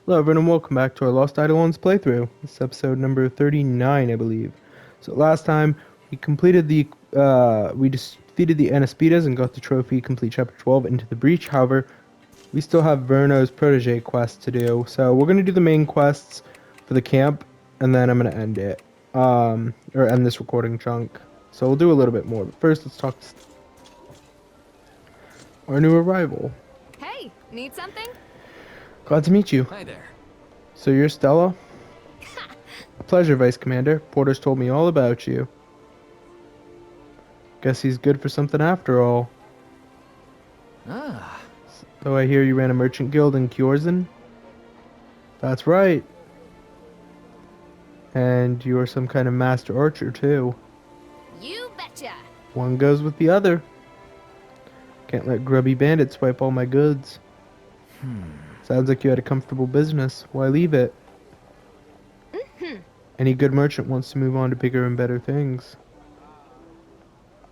Hello everyone and welcome back to our Lost Eidolons playthrough. This is episode number 39, I believe. So last time we completed we defeated the Anaspidas and got the trophy complete chapter 12 into the breach. However, we still have Verno's protege quest to do. So we're going to do the main quests for the camp and then I'm going to end it. Or end this recording chunk. So we'll do a little bit more. But first let's talk to our new arrival. Hey, need something? Glad to meet you. Hi there. So you're Stella? Pleasure, Vice Commander. Porter's told me all about you. Guess he's good for something after all. Ah, So I hear you ran a merchant guild in Kjorzen? That's right. And you're some kind of master archer, too. You betcha. One goes with the other. Can't let grubby bandits swipe all my goods. Sounds like you had a comfortable business. Why leave it? Any good merchant wants to move on to bigger and better things.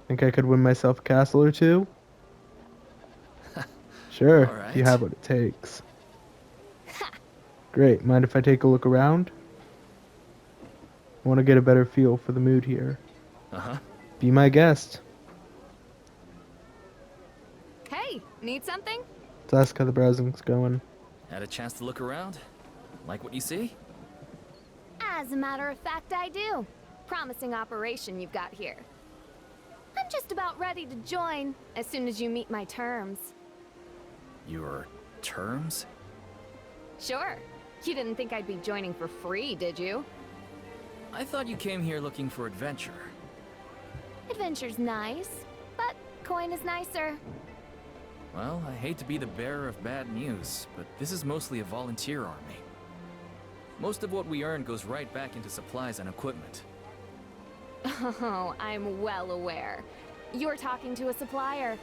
Think I could win myself a castle or two? Sure, All if you right. have what it takes. Great, mind if I take a look around? I want to get a better feel for the mood here. uh-huh. Be my guest. Hey, need something? Let's ask how the browsing's going. Had a chance to look around? Like what you see? As a matter of fact, I do. Promising operation you've got here. I'm just about ready to join as soon as you meet my terms. Your terms? Sure. You didn't think I'd be joining for free, did you? I thought you came here looking for adventure. Adventure's nice, but coin is nicer. Well, I hate to be the bearer of bad news, but this is mostly a volunteer army. Most of what we earn goes right back into supplies and equipment. Oh, I'm well aware. You're talking to a supplier.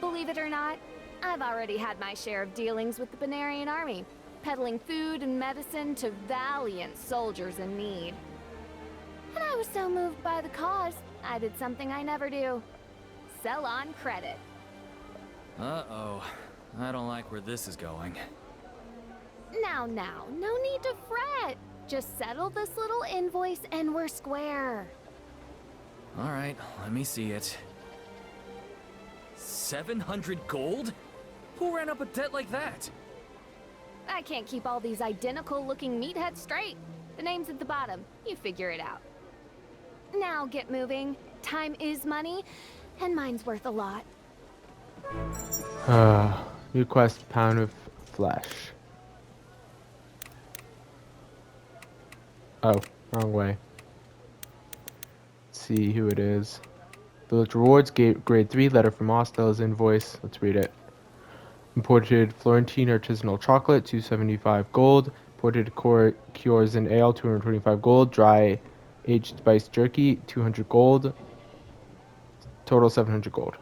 Believe it or not, I've already had my share of dealings with the Benarian army, peddling food and medicine to valiant soldiers in need. And I was so moved by the cause, I did something I never do. Sell on credit. Uh-oh. I don't like where this is going. Now, no need to fret. Just settle this little invoice and we're square. All right, let me see it. 700 gold? Who ran up a debt like that? I can't keep all these identical-looking meatheads straight. The name's at the bottom. You figure it out. Now get moving. Time is money, and mine's worth a lot. New quest, pound of flesh. Oh, wrong way. Let's see who it is. Village rewards, grade 3, letter from Ostella's invoice. Let's read it. Imported Florentine artisanal chocolate, 275 gold. Imported Kjorzen ale, 225 gold. Dry aged spiced jerky, 200 gold. Total 700 gold.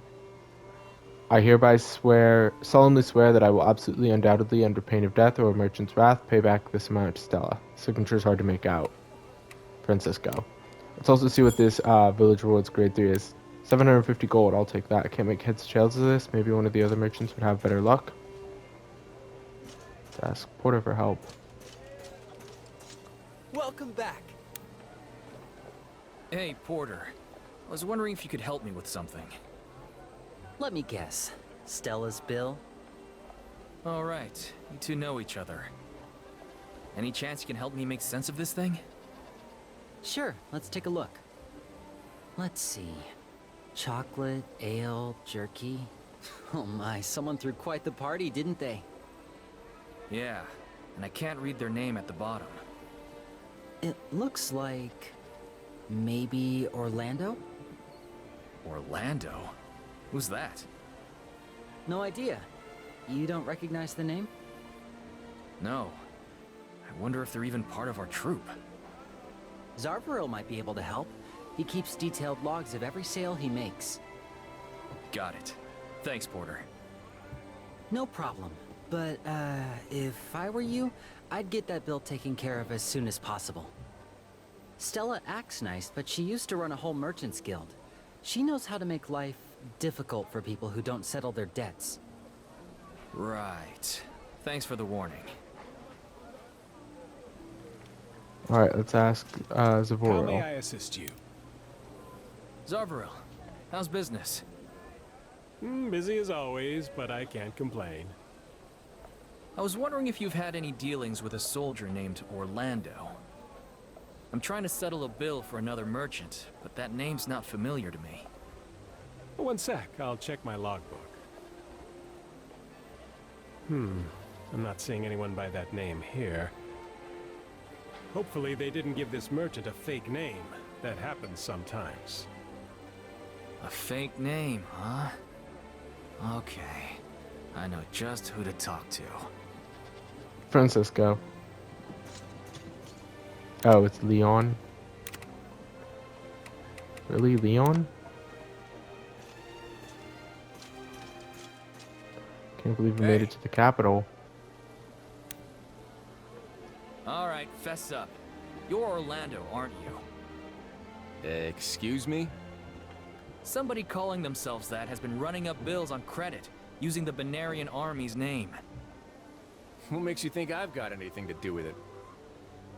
I hereby solemnly swear that I will absolutely, undoubtedly, under pain of death or a merchant's wrath, pay back this amount to Stella. Signature's hard to make out. Francisco. Let's also see what this village rewards grade 3 is. 750 gold, I'll take that. I can't make heads or tails of this. Maybe one of the other merchants would have better luck. Let's ask Porter for help. Welcome back. Hey, Porter. I was wondering if you could help me with something. Let me guess. Stella's bill? All right, you two know each other. Any chance you can help me make sense of this thing? Sure, let's take a look. Let's see. Chocolate, ale, jerky. Oh my, someone threw quite the party, didn't they? Yeah, and I can't read their name at the bottom. It looks like... maybe Orlando? Orlando? Who's that? No idea. You don't recognize the name? No. I wonder if they're even part of our troop. Zarvaril might be able to help. He keeps detailed logs of every sale he makes. Got it. Thanks, Porter. No problem. But, if I were you, I'd get that bill taken care of as soon as possible. Stella acts nice, but she used to run a whole merchant's guild. She knows how to make life difficult for people who don't settle their debts. Right. Thanks for the warning. Alright, let's ask How may Zavoril. I assist you? Zarvaril, how's business? Busy as always, but I can't complain. I was wondering if you've had any dealings with a soldier named Orlando. I'm trying to settle a bill for another merchant, but that name's not familiar to me. One sec, I'll check my logbook. I'm not seeing anyone by that name here. Hopefully they didn't give this merchant a fake name. That happens sometimes. A fake name, huh? Okay. I know just who to talk to. Francisco. Oh, it's Leon. Really, Leon? Can't believe we made it to the capital. Alright, fess up. You're Orlando, aren't you? Excuse me? Somebody calling themselves that has been running up bills on credit, using the Banarian army's name. What makes you think I've got anything to do with it?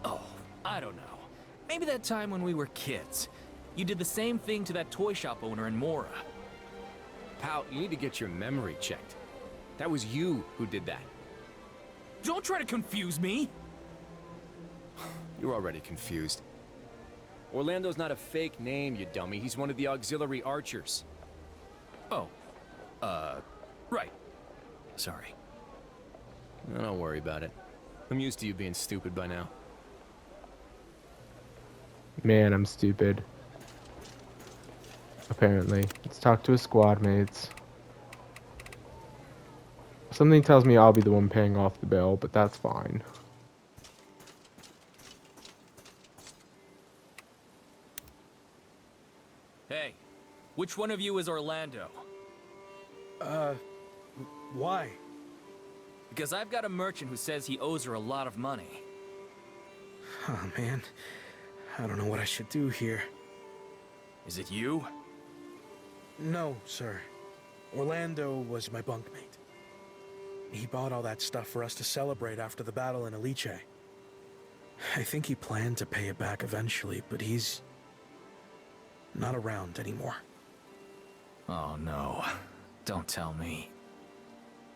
Oh, I don't know. Maybe that time when we were kids. You did the same thing to that toy shop owner in Mora. Pal, you need to get your memory checked. That was you who did that. Don't try to confuse me! You're already confused. Orlando's not a fake name, you dummy. He's one of the auxiliary archers. Oh. Right. Sorry. Don't worry about it. I'm used to you being stupid by now. Man, I'm stupid. Apparently. Let's talk to his squad mates. Something tells me I'll be the one paying off the bill, but that's fine. Hey, which one of you is Orlando? Why? Because I've got a merchant who says he owes her a lot of money. Oh, man. I don't know what I should do here. Is it you? No, sir. Orlando was my bunkmate. He bought all that stuff for us to celebrate after the battle in Eliche. I think he planned to pay it back eventually, but he's not around anymore. Oh no. Don't tell me.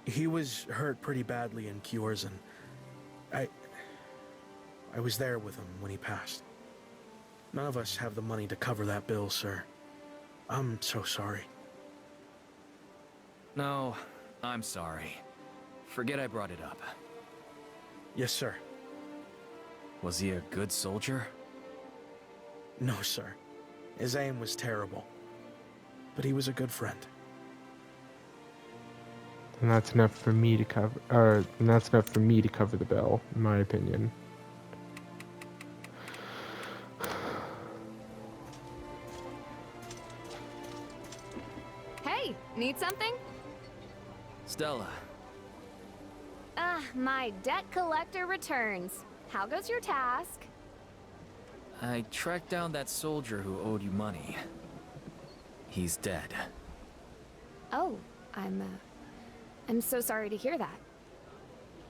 He was hurt pretty badly in Cures, and I was there with him when he passed. None of us have the money to cover that bill, sir. I'm so sorry. No, I'm sorry. Forget I brought it up. Yes, sir. Was he a good soldier? No, sir. His aim was terrible. But he was a good friend. And that's enough for me to cover, and that's enough for me to cover the bill, in my opinion. Hey, need something? Stella, My debt collector returns. How goes your task? I tracked down that soldier who owed you money. He's dead. Oh, I'm so sorry to hear that.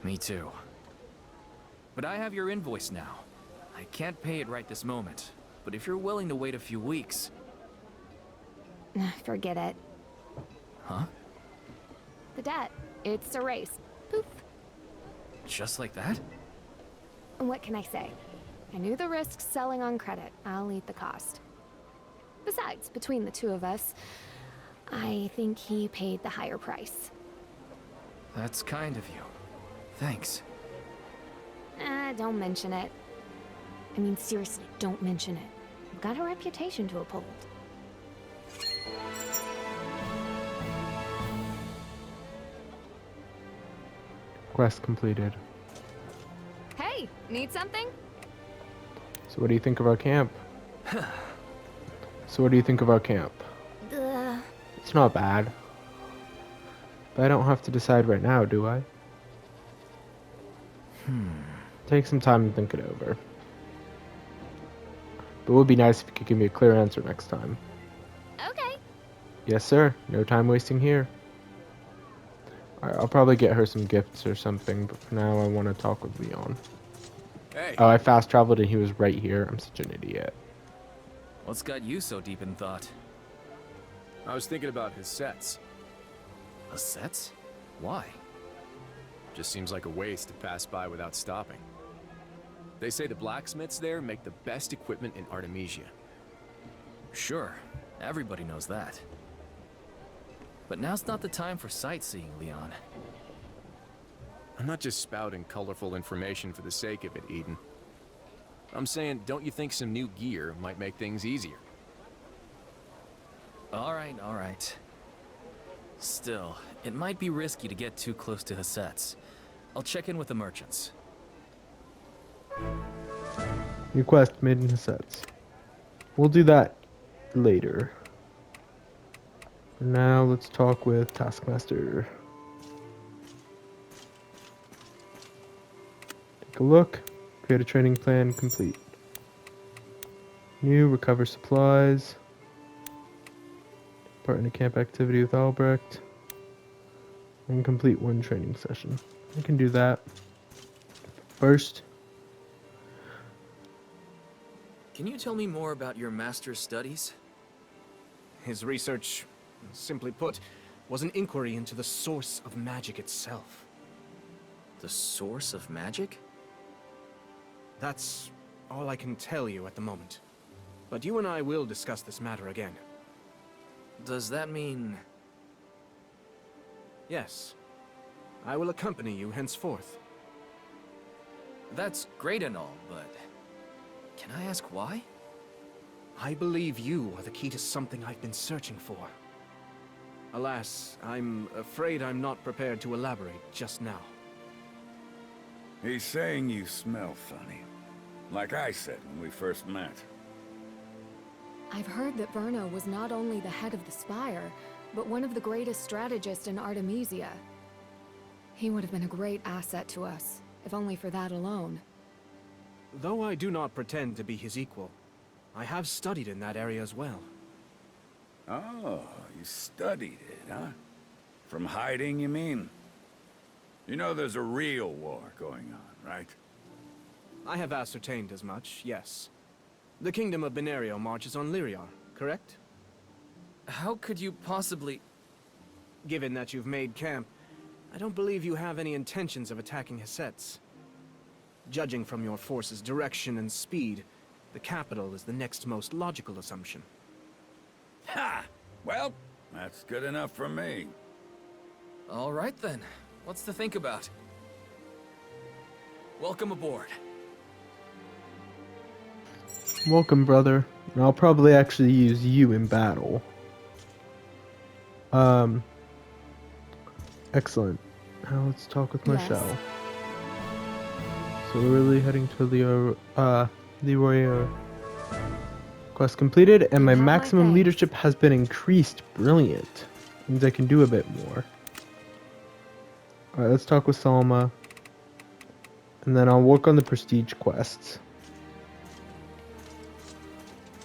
Me too. But I have your invoice now. I can't pay it right this moment, but if you're willing to wait a few weeks... Forget it. Huh? The debt. It's erased. Poof. Just like that? What can I say? I knew the risks selling on credit. I'll eat the cost. Besides, between the two of us, I think he paid the higher price. That's kind of you. Thanks. Don't mention it. I mean, seriously, don't mention it. I've got a reputation to uphold. Quest completed. Hey, need something? So what do you think of our camp? So what do you think of our camp? Ugh. It's not bad. But I don't have to decide right now, do I? Take some time to think it over. But it would be nice if you could give me a clear answer next time. Okay. Yes, sir. No time wasting here. Alright, I'll probably get her some gifts or something, but for now I want to talk with Leon. Hey, Oh, I fast traveled and he was right here. I'm such an idiot. What's got you so deep in thought? I was thinking about his sets. Assets? Why? Just seems like a waste to pass by without stopping. They say the blacksmiths there make the best equipment in Artemesia. Sure, everybody knows that. But now's not the time for sightseeing, Leon. I'm not just spouting colorful information for the sake of it, Eden. I'm saying, don't you think some new gear might make things easier? All right. Still, it might be risky to get too close to Hasset's. I'll check in with the merchants. Request made in sets. We'll do that later. For now, let's talk with Taskmaster. Take a look. Create a training plan. Complete. New. Recover supplies. Part in a camp activity with Albrecht. And complete one training session. I can do that. First, Can you tell me more about your master's studies? His research, simply put, was an inquiry into the source of magic itself. The source of magic? That's all I can tell you at the moment. But you and I will discuss this matter again. Does that mean... Yes. I will accompany you henceforth. That's great and all, but... Can I ask why? I believe you are the key to something I've been searching for. Alas, I'm afraid I'm not prepared to elaborate just now. He's saying you smell funny. Like I said when we first met. I've heard that Verno was not only the head of the Spire, but one of the greatest strategists in Artemesia. He would have been a great asset to us, if only for that alone. Though I do not pretend to be his equal, I have studied in that area as well. Oh, you studied it, huh? From hiding, you mean? You know there's a real war going on, right? I have ascertained as much, yes. The Kingdom of Benario marches on Lyriar, correct? How could you possibly... Given that you've made camp, I don't believe you have any intentions of attacking Hasset's. Judging from your force's direction and speed, the capital is the next most logical assumption. Ha! Well, that's good enough for me. All right then. What's to think about? Welcome aboard. welcome, brother. And I'll probably actually use you in battle. Excellent. Now let's talk with Yes. Michelle. So we're really heading to Leroy. Quest completed, and my You have my maximum thanks. leadership has been increased. Brilliant. Means I can do a bit more. Alright, let's talk with Salma. And then I'll work on the prestige quests.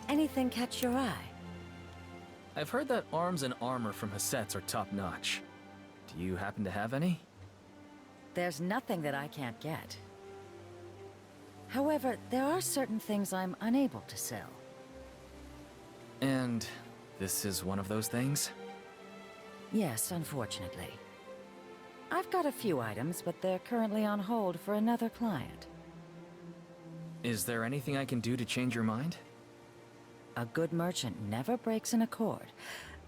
Anything catch your eye? I've heard that arms and armor from Hasset's are top-notch. Do you happen to have any? There's nothing that I can't get. However, there are certain things I'm unable to sell. And this is one of those things? Yes, unfortunately. I've got a few items, but they're currently on hold for another client. Is there anything I can do to change your mind? A good merchant never breaks an accord.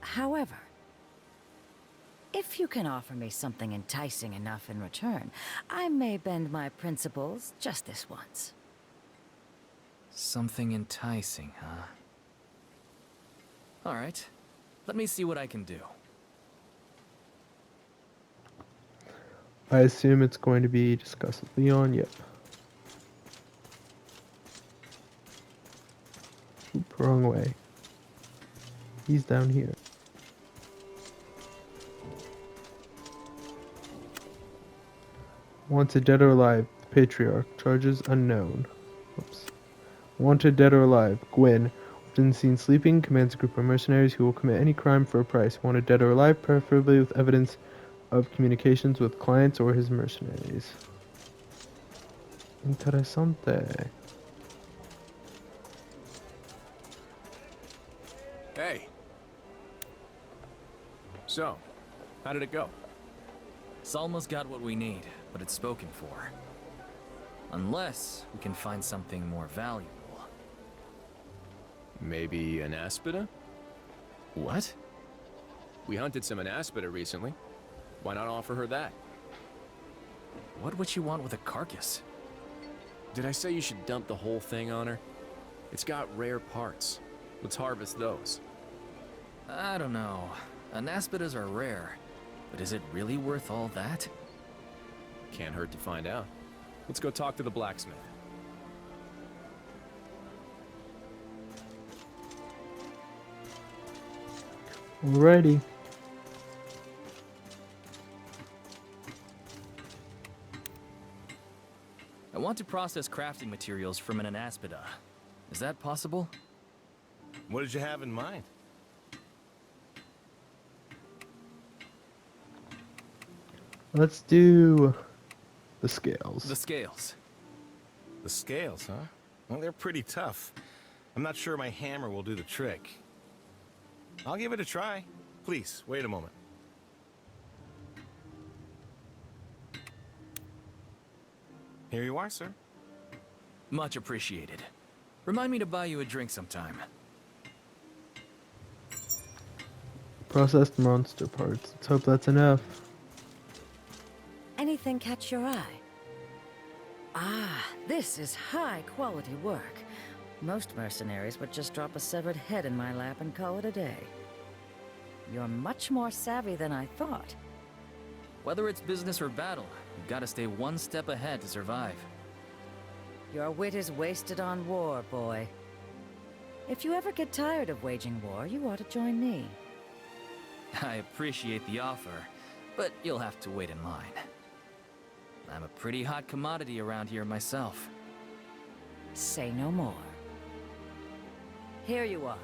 However, if you can offer me something enticing enough in return, I may bend my principles just this once. Something enticing, huh? Alright. Let me see what I can do. I assume it's going to be discussed with Leon. Yep. Oop, wrong way. He's down here. Wanted dead or alive. Patriarch. Charges unknown. Oops. Wanted dead or alive. Gwyn. Been seen sleeping. Commands a group of mercenaries who will commit any crime for a price. Wanted dead or alive, preferably with evidence of communications with clients or his mercenaries. Interesante. Hey. So, how did it go? Salma's got what we need, but it's spoken for. Unless we can find something more valuable. Maybe an aspida? What? We hunted some anaspida recently. Why not offer her that? What would she want with a carcass? Did I say you should dump the whole thing on her? It's got rare parts. Let's harvest those. I don't know. Anaspidas are rare, but is it really worth all that? Can't hurt to find out. Let's go talk to the blacksmith. Alrighty. I want to process crafting materials from an anaspida. Is that possible? What did you have in mind? Let's do the scales. The scales. The scales, huh? Well, they're pretty tough. I'm not sure my hammer will do the trick. I'll give it a try. Please, wait a moment. Here you are, sir. Much appreciated. Remind me to buy you a drink sometime. Processed monster parts. Let's hope that's enough. Anything catch your eye? Ah, this is high-quality work. Most mercenaries would just drop a severed head in my lap and call it a day. You're much more savvy than I thought. Whether it's business or battle, you've got to stay one step ahead to survive. Your wit is wasted on war, boy. If you ever get tired of waging war, you ought to join me. I appreciate the offer, but you'll have to wait in line. I'm a pretty hot commodity around here myself. Say no more. Here you are.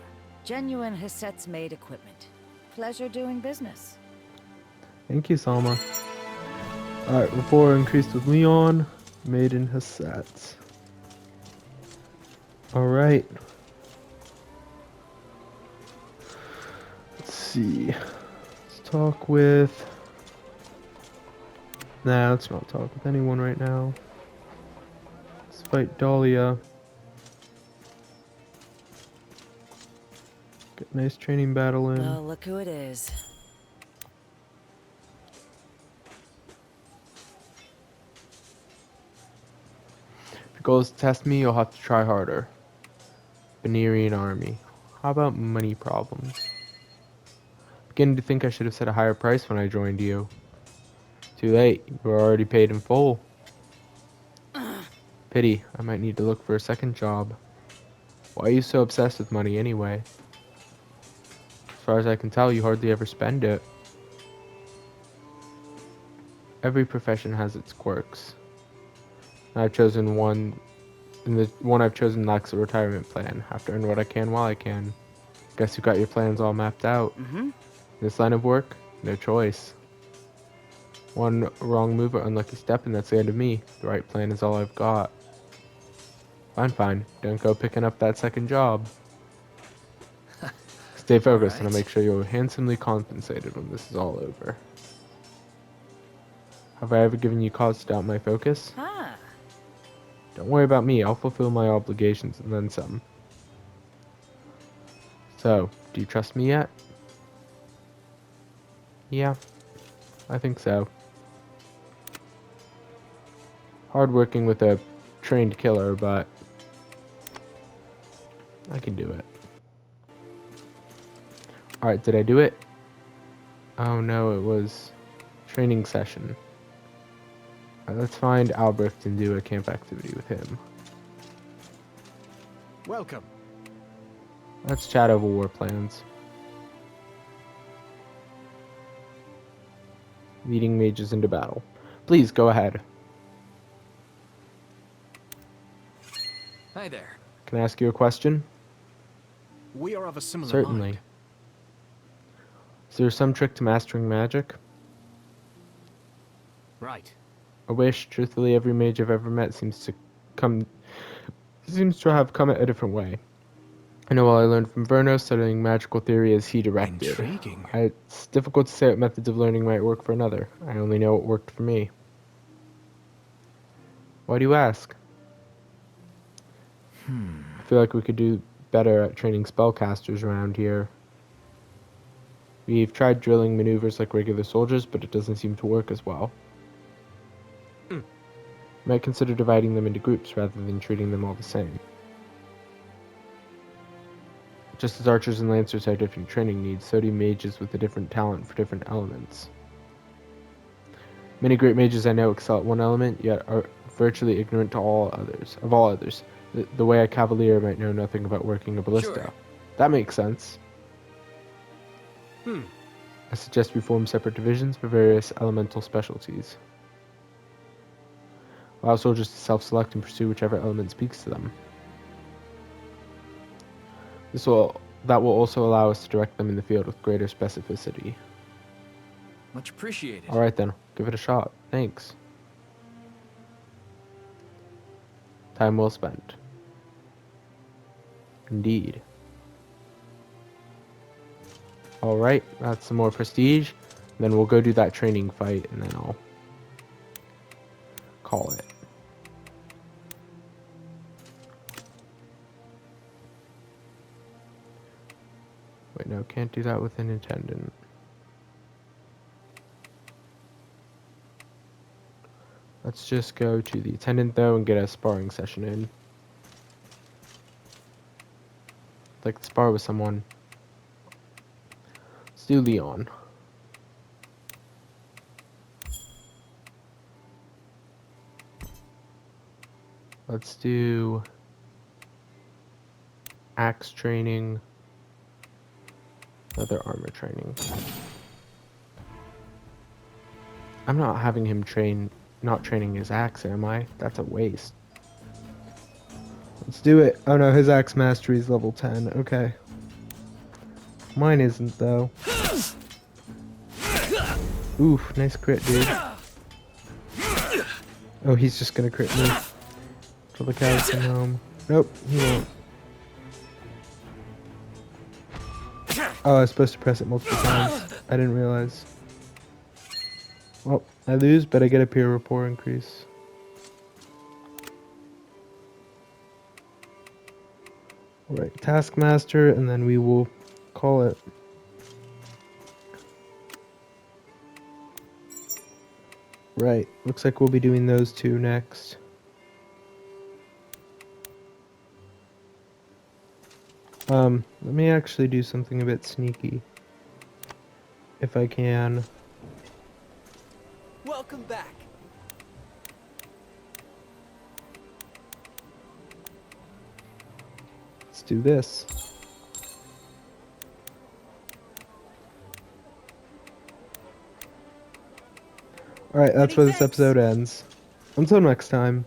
Genuine Hisset's-made equipment. Pleasure doing business. Thank you, Salma. Alright, rapport increased with Leon. Made in Hisset. Alright. Let's see. Let's talk with... Nah, let's not talk with anyone right now. Let's fight Dahlia. Get a nice training battle in. Oh, look who it is. If your goal is to test me, you'll have to try harder. Benirian army. How about money problems? Beginning to think I should have set a higher price when I joined you. Too late. You were already paid in full. Pity. I might need to look for a second job. Why are you so obsessed with money anyway? As far as I can tell, you hardly ever spend it. Every profession has its quirks. I've chosen one, and the one I've chosen lacks a retirement plan. Have to earn what I can while I can. Guess you got your plans all mapped out. In this line of work, no choice. One wrong move or unlucky step, and that's the end of me. The right plan is all I've got. Fine, fine. Don't go picking up that second job. Stay focused, and I'll make sure you're handsomely compensated when this is all over. Have I ever given you cause to doubt my focus? Ah. Don't worry about me. I'll fulfill my obligations and then some. So, do you trust me yet? Yeah, I think so. Hard working with a trained killer, but I can do it. Alright, did I do it? Oh no, it was training session. Alright, let's find Albrecht and do a camp activity with him. Welcome. Let's chat over war plans. Leading mages into battle. Please, go ahead. Hi there. Can I ask you a question? We are of a similar Certainly. mind. Is there some trick to mastering magic? Right. I wish, truthfully, every mage I've ever met seems to have come a different way. I know all I learned from Verno studying magical theory as he directed. Intriguing. It's difficult to say what methods of learning might work for another. I only know what worked for me. Why do you ask? I feel like we could do better at training spellcasters around here. We've tried drilling maneuvers like regular soldiers, but it doesn't seem to work as well. Might consider dividing them into groups rather than treating them all the same. Just as archers and lancers have different training needs, so do mages with a different talent for different elements. Many great mages I know excel at one element, yet are virtually ignorant to all others. The way a cavalier might know nothing about working a ballista. Sure. That makes sense. I suggest we form separate divisions for various elemental specialties. Allow soldiers to self-select and pursue whichever element speaks to them. That will also allow us to direct them in the field with greater specificity. Much appreciated. Alright then, give it a shot. Thanks. Time well spent. Indeed. Alright, that's some more prestige. Then we'll go do that training fight and then I'll call it. Wait, no, can't do that with an attendant. Let's just go to the attendant though and get a sparring session in. I'd like to spar with someone. Let's do Leon. Let's do axe training. Other armor training. I'm not having him not training his axe, am I? That's a waste. Let's do it. Oh no, his axe mastery is level 10. Okay. Mine isn't, though. Oof, nice crit, dude. Oh, he's just gonna crit me. Till the cows come home. Nope, he won't. Oh, I was supposed to press it multiple times. I didn't realize. Well, I lose, but I get a peer rapport increase. Alright, Taskmaster, and then we will call it. Right, looks like we'll be doing those two next. Let me actually do something a bit sneaky. If I can. Welcome back. Let's do this. Alright, that's where this episode ends. Until next time.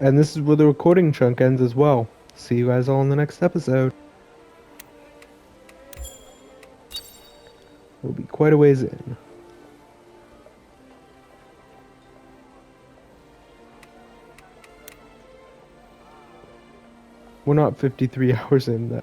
And this is where the recording chunk ends as well. See you guys all in the next episode. We'll be quite a ways in. We're not 53 hours in, though.